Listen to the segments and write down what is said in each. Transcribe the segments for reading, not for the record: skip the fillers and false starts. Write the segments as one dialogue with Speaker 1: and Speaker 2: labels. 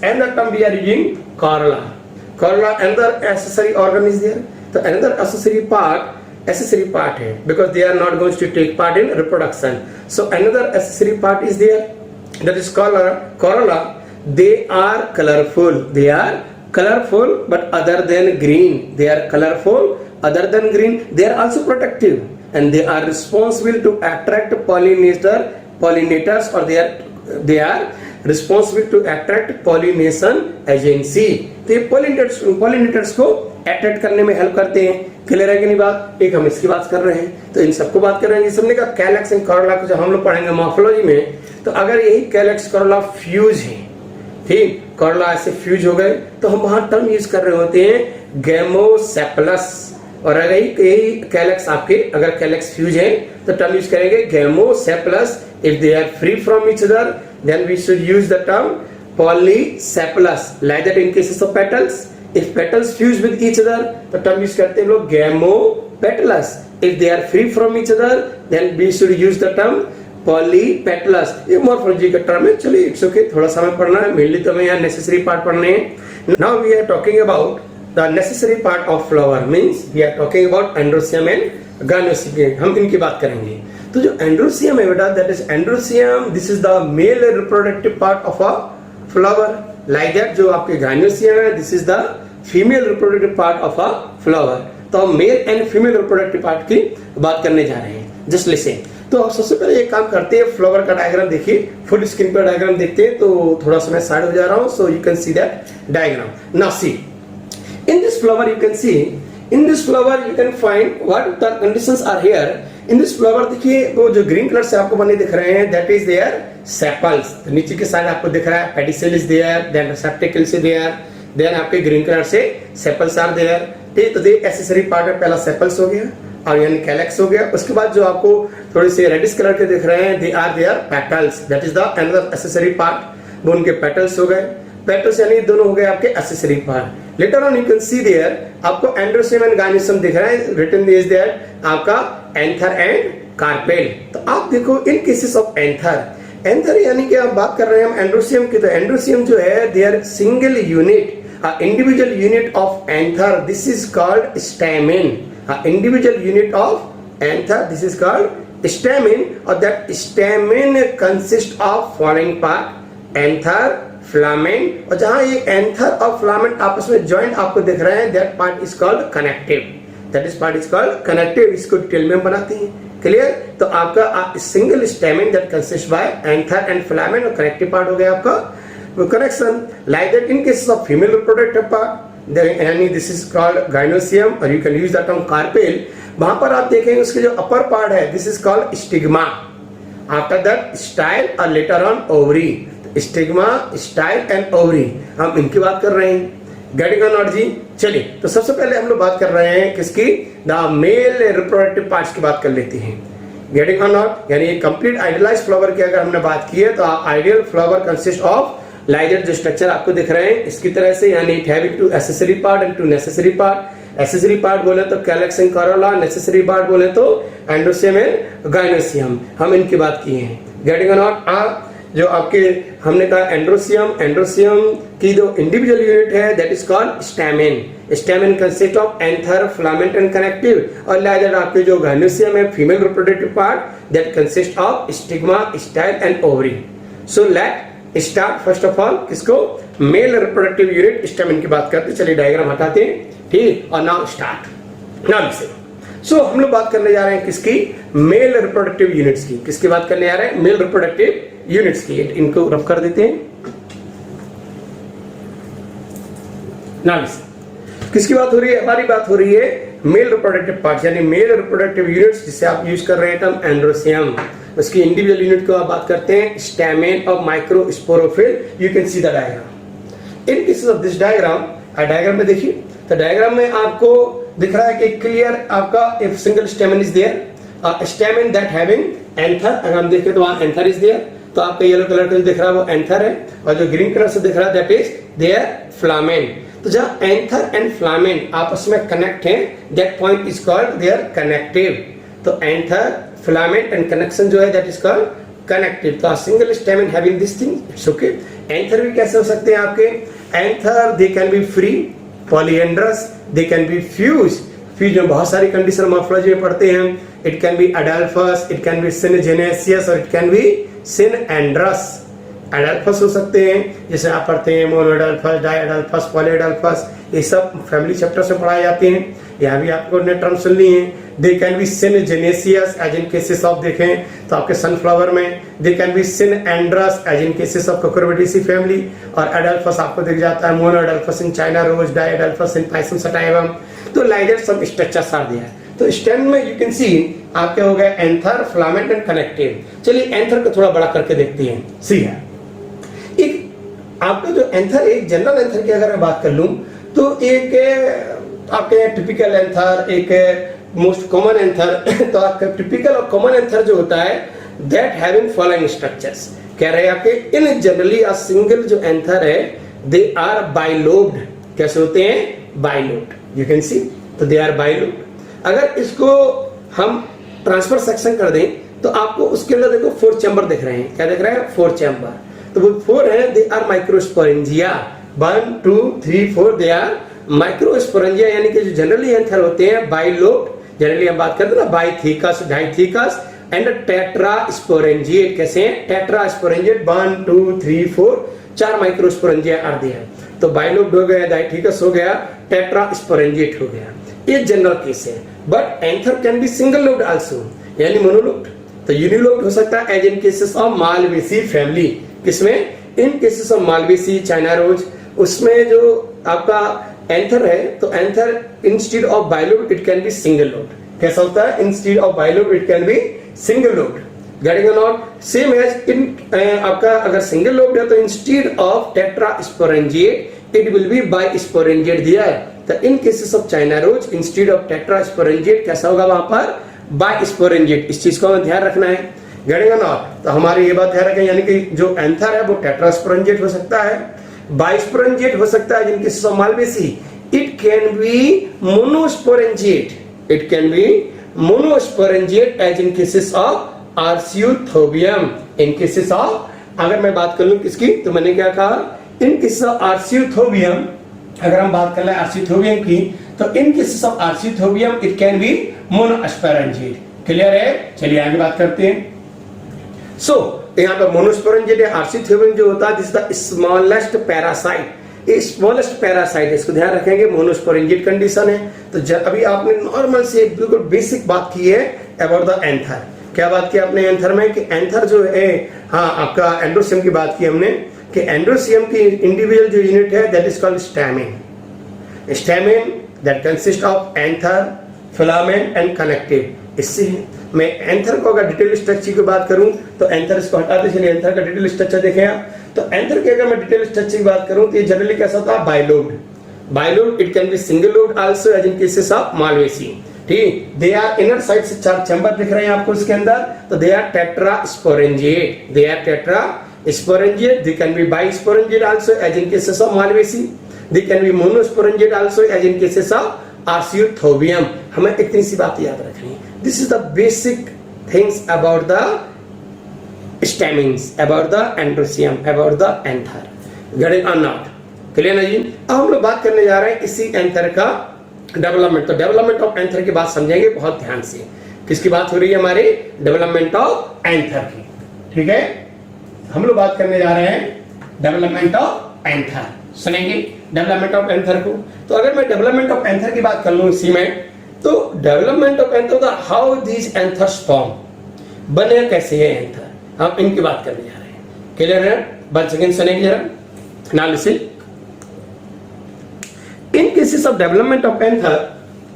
Speaker 1: And the term we are using corolla. Corolla, another accessory organ is there. So another accessory part है because they are not going to take part in reproduction. So another accessory part is there, that is corolla. They are colorful. They are colorful, but other than green. They are colorful, other than green. They are also protective, and they are responsible to attract pollinators, or they are responsible to attract pollination agency. तो ये pollinators को attract करने में help करते हैं. Clear है कि नहीं बात? एक हम इसकी बात कर रहे हैं, तो इन सबको बात कर रहे हैं. सबने कहा कैलेक्स एंड करोला को जब हम लोग पढ़ेंगे मॉर्फोलॉजी में, तो अगर यही कैलेक्स करोला फ्यूज है, ठीक, करोला ऐसे फ्यूज हो गए, तो हम वहां टर्म यूज कर रहे होते हैं गैमोसेपलस. और अगर यही कैलेक्स आपके अगर कैलेक्स फ्यूज है तो टर्म यूज करेंगे gamosepalous. If they are free from each other then we should use the term polysepalous. Like that in cases of petals, if petals fuse with each other तो term use करते हैं लोग gamopetalous. if they are free from each other then we should use the term polypetalous. ये morphology का term है. चलिए it's okay, थोड़ा समय पढ़ना है, मेनली तो हमें यहाँ necessary part पढ़ने हैं. now we are talking about the necessary part of flower, means we are talking about androecium and gynoecium. हम इनकी बात करेंगे. तो जो androecium है बेटा, that is androecium, this is the male reproductive part of a flower. like that जो आपके gynoecium है, this is the female reproductive part of a flower. तो हम male and female reproductive part की बात करने जा रहे हैं. Just listen. तो सबसे पहले एक काम करते हैं, फ्लावर का डायग्राम देखिए, फुल स्क्रीन पर डायग्राम देखते हैं. तो थोड़ा सा मैं साइड हो जा रहा हूं, so you can see that diagram. Now see in this flower, you can see in this flower you can find what the conditions are here. In this flower देखिए, वो जो ग्रीन कलर से आपको बने दिख रहे हैं, दैट इज देयर सेपल्स. तो नीचे के साइड आपको दिख रहा है pedicel is there, then receptacles is there, then आपके ग्रीन कलर से सेपल्स आर देयर. ठीक, तो दे एसेसरी पार्ट में पहला सेपल्स हो गया और यानी कैलेक्स हो गया. उसके बाद जो आपको थोड़े से रेडिश कलर के दिख रहे हैं, they are there petals, that is the another accessory part. वो उनके पेटल्स हो गए. पेटल्स यानी दोनों हो गए आपके accessory part. Later on you can see there आपको एंड्रोसियम एंड गायनोसियम दिख रहा है. रिटन इज देयर आपका एंथर एंड कार्पेल. तो आप देखो इन केसेस ऑफ एंथर यानी कि आप बात कर रहे हैं हम एंड्रोसियम की, तो एंड्रोसियम जो है they are single unit, individual unit of anther, this is called stamen. Individual unit of anther, this is called stamen, or that stamen consists of following part: anther, filament. और जहां ये anther और filament आपस में joint आपको दिख रहे हैं, that part is called connective. That is part is called connective. इसको डिटेल में बनाते हैं. क्लियर? तो आपका single stamen that consists by anther and filament, और connective part हो गया आपका connection. like that in cases of female reproductive part, then this is called gynoecium, or you can use the term carpel. वहां पर आप देखेंगे उसके जो अपर पार्ट है, this is called stigma. after that style और later on ovary. stigma, style and ovary, हम इनकी बात कर रहे हैं. गेटिंग और नॉट जी? चलिए, तो सबसे पहले हम लोग बात कर रहे हैं किसकी? द मेल रिप्रोडक्टिव पार्ट्स की बात कर लेते हैं. गेटिंग और नॉट यानी कंप्लीट आइडियलाइज फ्लावर की अगर हमने बात की है, तो ideal flower consist of like that जो स्ट्रक्चर आपको दिख रहे हैं इसकी तरह से, यानी it having two accessory part and two necessary part. Accessory part बोले तो calyx and corolla, necessary part बोले तो एंड्रोसियम एंड गायनोसियम. हम इनकी बात किए हैं. Getting or not? जो आपके हमने कहा एंड्रोसियम की जो इंडिविजुअल यूनिट है that is called stamen. Stamen consist of anther, filament and connective. और लाइक दैट आपके जो गायनोसियम है female reproductive part, that consist of stigma, style and ovary. So let start first of all किसको? Male reproductive unit stamen की बात करते. चलिए diagram हटाते हैं. ठीक, और now start. Now listen. So हम लोग बात करने जा रहे हैं किसकी? मेल रिप्रोडक्टिव यूनिट्स की. किसकी बात करने जा रहे हैं? मेल रिप्रोडक्टिव यूनिट्स की. इनको रफ कर देते हैं. Now listen. किसकी बात हो रही है? हमारी बात हो रही है मेल रिप्रोडक्टिव पार्ट्स, यानी मेल रिप्रोडक्टिव यूनिट्स, जिसे आप यूज कर रहे हैं टर्म एंड्रोसियम. उसकी इंडिविजुअल यूनिट को आप बात करते हैं स्टैमेन और microsporophyll. You can see the diagram. In cases of this diagram, diagram में देखिए, तो डायग्राम में आपको दिख रहा है कि क्लियर आपका if single stamen is there, stamen that having anther. अगर हम देखें तो वहां एंथर इज देयर. तो आपका येलो कलर का जो दिख रहा है वो एंथर है, और जो ग्रीन कलर से दिख रहा है दैट इज देयर फिलामेंट. तो जहां एंथर एंड फिलामेंट आपस में कनेक्ट हैं, that point is called their connective. तो एंथर, फिलामेंट एंड कनेक्शन जो है दैट इज कॉल्ड connective, तो single stamen having this thing, it's okay. Anther भी कैसे हो सकते हैं आपके? Anther they can be free, polyandrous, they can be fuse. Fuse में बहुत सारी कंडीशन मॉर्फोलॉजी में पढ़ते हैं। It can be adelphous, it can be syngenesious और it can be synandrous. Adelphous हो सकते हैं, जैसे आप पढ़ते हैं मोनोएडल्फस, डाइएडल्फस, पॉलीएडल्फस, ये सब फैमिली चैप्टर से पढ़ाए जाते हैं। यहाँ भी आपको नए टर्म सुननी है। They can be syngenesious as in cases of, देखें तो आपके सनफ्लावर में। They can be synandrous as in cases of Cucurbitaceae family. और एडल्फस आपको दिख जाता है monadelphous in China rose, diadelphous in Pisum sativum. तो लाइक दैट सब स्ट्रक्चर्स आर देयर। तो स्टेम में यू कैन सी आपके हो गए एंथर, फिलामेंट एंड कनेक्टिव। चलिए एंथर को थोड़ा बड़ा करके देखते हैं। सी है एक आपका जो एंथर, एक जनरल एंथर की अगर मैं बात कर लूं तो एक आपके टिपिकल एंथर, एक मोस्ट कॉमन एंथर। तो आपका टिपिकल और कॉमन एंथर जो होता है दैट हैविंग फॉलोइंग स्ट्रक्चर्स, कह रहे हैं आपके इन जनरली अ सिंगल जो एंथर है दे आर बाइलोब्ड। कैसे होते हैं? बाइलोब्ड, यू कैन सी। तो दे आर बाइलोब्ड। अगर इसको हम ट्रांसफर सेक्शन कर दें तो आपको उसके अंदर देखो 4 चैम्बर दिख रहे हैं। क्या दिख रहे हैं? 4 चैम्बर। तो वो 4 है, they are microsporangia. 1 2 3 4 they are microsporangia, यानी कि जो जनरली एंथर होते हैं बाइलोब्ड, जनरली हम बात करते हैं ना बाइथीकस, डाइथीकस एंड टेट्रास्पोरेंजिएट। कैसे हैं? टेट्रास्पोरेंजिएट। 1 2 3 4 4 microsporangia are there. तो बाइलोब्ड हो गया, डाइथीकस हो गया, टेट्रास्पोरेंजिएट हो गया। ये जनरल केस है। But anther can be single lobed also, यानी मोनोलोब्ड। तो यूनिलोब्ड हो सकता है as in cases of Malvaceae family. किसमें? In cases of Malvaceae, China rose, उसमें जो आपका एंथर है तो anther instead of bilobed it can be single lobed. कैसा होता है? Instead of bilobed it can be single lobed. Getting or not? Same as in आपका अगर सिंगल लोब्ड है तो instead of tetrasporangiate it will be bisporangiate दिया है। तो in cases of China rose instead of tetrasporangiate कैसा होगा वहां पर? बाइस्पोरेंजिएट। इस चीज को हमें ध्यान रखना है। Getting or not? तो हमारी ये बात ध्यान रखें, यानी कि जो एंथर है वो टेट्रास्पोरेंजिएट हो सकता है, बाइस्पोरेंजिएट हो सकता है in cases of Malvaceae. It can be monosporangiate, it can be monosporangiate as in cases of Arceuthobium. In cases of, अगर मैं बात कर लूं किसकी, तो मैंने क्या कहा? इन केसेस ऑफ आर्सियोथोबियम, अगर हम बात कर ले आर्सियोथोबियम की, तो in cases of Arceuthobium it can be monosporangiate. Clear है? चलिए आगे बात करते हैं। सो यहाँ पे मोनोस्पोरेंजिएट या आर्सियोथोबियम जो होता है दिस द स्मॉलेस्ट पैरासाइट। ये स्मॉलेस्ट पैरासाइट है, इसको ध्यान रखेंगे। मोनोस्पोरेंजिएट कंडीशन है। तो अभी आपने नॉर्मल से बिल्कुल बेसिक बात की है अबाउट द एंथर। क्या बात की आपने एंथर में? कि एंथर जो है, हाँ आपका एंडोसियम की बात की हमने, कि एंडोसियम की इंडिविजुअल जो यूनिट है that is called stamen. Stamen that consist of anther, filament and connective. इससे मैं एंथर को अगर डिटेल स्ट्रक्चर की बात करूं तो एंथर इसको हटाते चलिए, एंथर का डिटेल स्ट्रक्चर देखें आप। तो एंथर की अगर मैं डिटेल स्ट्रक्चर की बात करूं तो ये जनरली कैसा होता है? Bilobed. Bilobed it can be single lobed also as in cases of Malvaceae. ठीक, दे आर इनर साइड से 4 चैम्बर दिख रहे हैं आपको इसके अंदर। तो they are tetrasporangiate, they are tetrasporangiate. They can be bisporangiate also as in cases of Malvaceae. They can be monosporangiate also as in cases of Arceuthobium. हमें इतनी सी बात याद रखनी है। This is the basic things about the stamens, about the androecium, about the anther. Getting or not? Clear ना जी? अब हम लोग बात करने जा रहे हैं इसी एंथर का डेवलपमेंट। तो डेवलपमेंट ऑफ एंथर की बात समझेंगे बहुत ध्यान से। किसकी बात हो रही है? हमारे डेवलपमेंट ऑफ एंथर की। ठीक है, हम लोग बात करने जा रहे हैं डेवलपमेंट ऑफ एंथर। सुनेंगे डेवलपमेंट ऑफ एंथर को। तो अगर मैं डेवलपमेंट ऑफ एंथर की बात कर लूं इसी में, तो डेवलपमेंट ऑफ एंथर का हाउ दीज एंथर्स फॉर्म, बने कैसे है एंथर, हम इनकी बात करने जा रहे हैं। क्लियर है? वन सेकंड सुनेंगे जरा। Now listen, in cases of development of anther,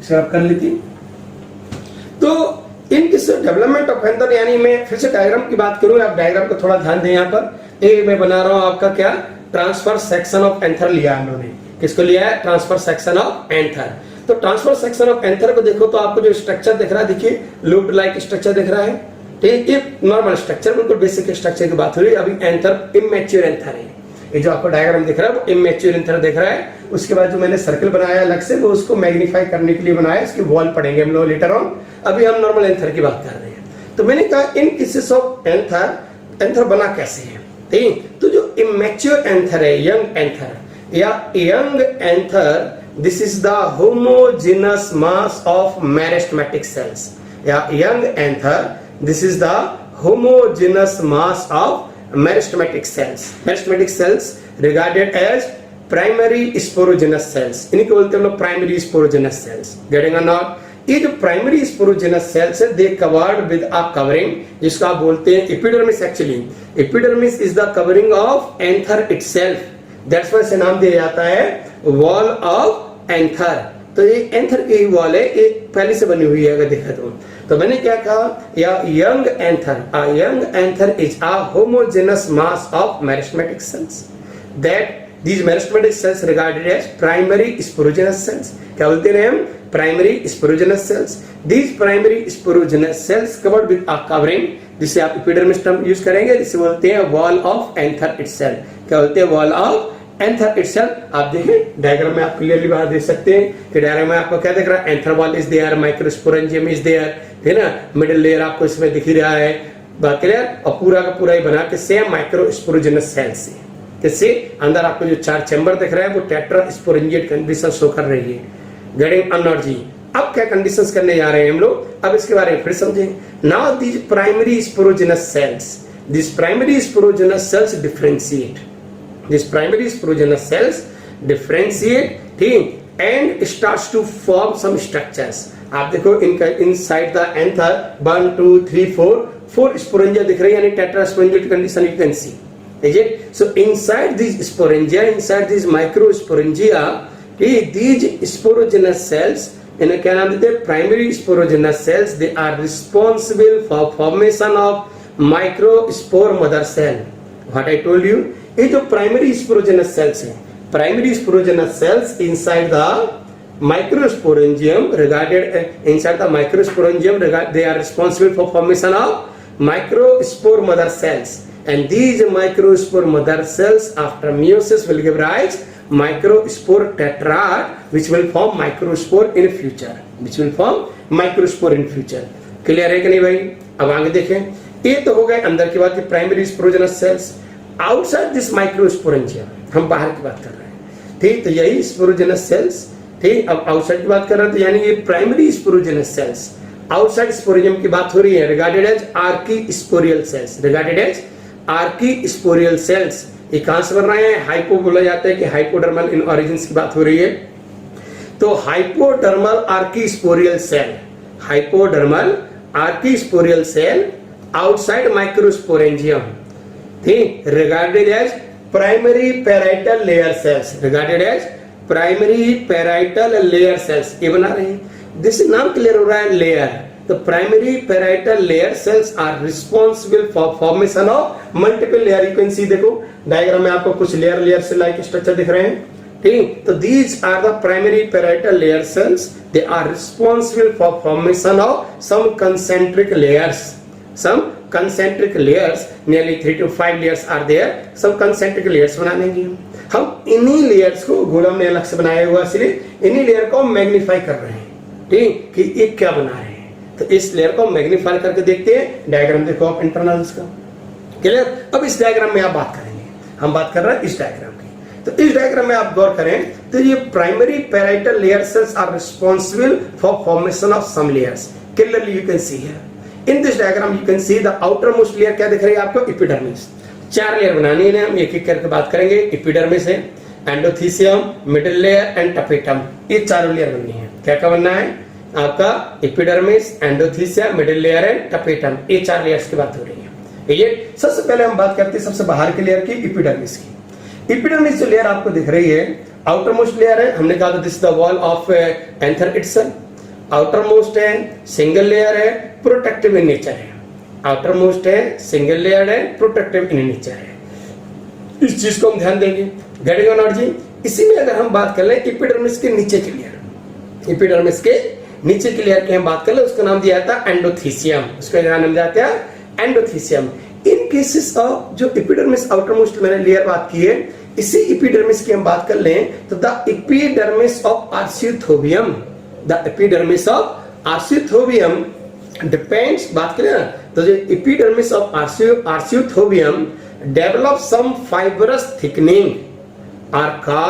Speaker 1: इसे आप कर लेती। तो in cases of development of anther, यानी मैं फिर से डायग्राम की बात करूं, आप डायग्राम को थोड़ा ध्यान दें। यहाँ पर ए मैं बना रहा हूं आपका क्या, ट्रांसफर सेक्शन ऑफ एंथर लिया हम लोगों ने। किसको लिया है? Transfer section of anther. तो ट्रांसफर सेक्शन ऑफ एंथर को देखो तो आपको जो स्ट्रक्चर दिख रहा है, देखिए लूप्ड लाइक स्ट्रक्चर दिख रहा है। ठीक, ये नॉर्मल स्ट्रक्चर, बिल्कुल बेसिक स्ट्रक्चर की बात हो रही है। अभी एंथर इमेच्योर एंथर है। ये जो आपको डायग्राम दिख रहा है वो इमेच्योर एंथर दिख रहा है। उसके बाद जो मैंने सर्कल बनाया अलग से, वो उसको मैग्नीफाई करने के लिए बनाया। इसकी वॉल पढ़ेंगे हम लोग लेटर ऑन। अभी हम नॉर्मल एंथर की बात कर रहे हैं। तो मैंने कहा in cases of anther anther बना कैसे है, ठीक। तो जो इमेच्योर एंथर है, यंग एंथर या young anther, this is the homogenous mass of meristematic cells, या young anther, this is the homogeneous mass of meristematic cells. Meristematic cells regarded as primary sporogenous cells. इन्हीं को बोलते हैं हम लोग primary sporogenous cells. Getting or not? ये जो primary sporogenous cells है, they covered with a covering, जिसको आप बोलते हैं epidermis. Actually, epidermis is the covering of anther itself. That's why इसे नाम दिया जाता है wall of anther. तो ये एंथर की वॉल है, ये पहले से बनी हुई है अगर देखा तो मैंने क्या कहा, या young anther is a homogeneous mass of meristematic sales, that these meristematic cells regarded as primary sporogenous cells. क्या बोलते हैं हम, primary sporogenous cells. These primary sporogenous cells covered with a covering, जिसे आप epidermis term यूज करेंगे, जिसे बोलते हैं wall of anther itself. क्या बोलते हैं, wall of anther itself. आप देखें डायग्राम में, आप क्लियरली बात देख सकते हैं कि डायग्राम में आपको क्या दिख रहा है, anther wall is there, microsporangium is there, है ना, मिडिल लेयर आपको इसमें दिख ही रहा है, बात क्लियर, और पूरा का पूरा ही बना के सेम माइक्रोस्पोरेंजियस सेल से, इससे अंदर आपको जो 4 चैम्बर दिख रहा है वो टेट्रास्पोरेंजिएट कंडीशन शो कर रही है. गेटिंग अनॉट जी. अब क्या कंडीशंस करने जा रहे हैं हम लोग, अब इसके बारे में फिर समझेंगे. Now these primary sporogenous cells, this primary sporogenous cells differentiate, this primary sporogenous cells differentiate, ठीक, and starts to form some structures. आप देखो इनका इनसाइड द एंथर 1 2 3 4 स्पोरेंजिया दिख रही है, यानी tetrasporangiate condition you can C. Is it? So inside these sporangia, inside these microsporangia, these sporogenous cells, इन्हें क्या नाम देते हैं, primary sporogenous cells. They are responsible for formation of microspore mother cell. What I told you, ये जो primary sporogenous cells हैं, primary sporogenous cells inside the microsporangium regarded inside the microsporangium, they are responsible for formation of microspore mother cells. And these microspore mother cells after meiosis will give rise microspore tetrad, which will form microspore in future, which will form microspore in future. Clear है कि नहीं भाई? अब आगे देखें. ये तो हो गए अंदर की बात की primary sporogenous cells. Outside this microsporangium, हम बाहर की बात कर रहे हैं, ठीक. तो यही स्पोरोजेनस सेल्स, ठीक. अब आउटसाइड की बात कर रहे हैं, तो यानी ये primary sporogenous cells, outside sporium की बात हो रही है, regarded as archesporial cells, regarded as archesporial cells. ये कहां से बन रहे हैं, हाइपो बोला जाता है कि हाइपोडर्मल इन ऑरिजिन्स की बात हो रही है. तो hypodermal archesporial cell, hypodermal archesporial cell outside microsporangium, ठीक, regarded as primary parietal layer cells, regarded as primary parietal layer cells. ये बना रहे हैं, दिस नाम क्लियर हो रहा है, layer. The primary parietal layer cells are responsible for formation of multiple layer. You can see, देखो डायग्राम में आपको कुछ लेयर से लाइक स्ट्रक्चर दिख रहे हैं, ठीक. तो these are the primary parietal layer cells. They are responsible for formation of some concentric layers. Some concentric layers, nearly 3 to 5 layers are there. Some concentric layers बना लेंगे हम. इन्हीं लेयर्स को गोलम ने अलग से बनाया हुआ, इसलिए इन्हीं लेयर को मैग्नीफाई कर रहे हैं, ठीक, कि ये क्या बना रहे हैं. तो इस लेयर को मैग्नीफाई करके देखते हैं. डायग्राम देखो आप इंटरनल्स का, क्लियर. अब इस डायग्राम में आप बात करेंगे, हम बात कर रहे हैं इस डायग्राम की. तो इस डायग्राम में आप गौर करें तो ये primary parietal layer cells are responsible for formation of some layers. Clearly you can see here in this diagram, you can see the outer most layer क्या दिख रही है आपको, एपिडर्मिस. 4 लेयर बनानी है, हम एक एक करके बात करेंगे. एपिडर्मिस है, endothecium, middle layer and tapetum. ये 4 लेयर बननी है. क्या क्या बनना है आपका, epidermis, endothecia, middle layer and tapetum. ये 4 लेयर्स की बात हो रही है. ये सबसे पहले हम बात करते हैं सबसे बाहर की लेयर की, एपिडर्मिस की. एपिडर्मिस जो लेयर आपको दिख रही है, आउटर मोस्ट लेयर है, हमने कहा था this the wall of anther itself. Outer most है, सिंगल लेयर है, प्रोटेक्टिव इन नेचर है. आउटर मोस्ट है, सिंगल लेयर है, प्रोटेक्टिव इन नेचर है. इस चीज को हम ध्यान देंगे. गेटिंग और नॉट जी. इसी में अगर हम बात कर ले एपिडर्मिस के नीचे की लेयर, एपिडर्मिस के नीचे की लेयर की हम बात कर ले, उसका नाम दिया था एंडोथीसियम. उसका नाम दिया था एंडोथीसियम. इन केसेस ऑफ जो एपिडर्मिस आउटर मोस्ट मैंने लेयर बात की है, इसी एपिडर्मिस की हम बात कर लें तो the epidermis of Arceuthobium, the epidermis of Arceuthobium depends, बात करें ना, तो जो epidermis of Arceuthobium develop some fibrous thickening are called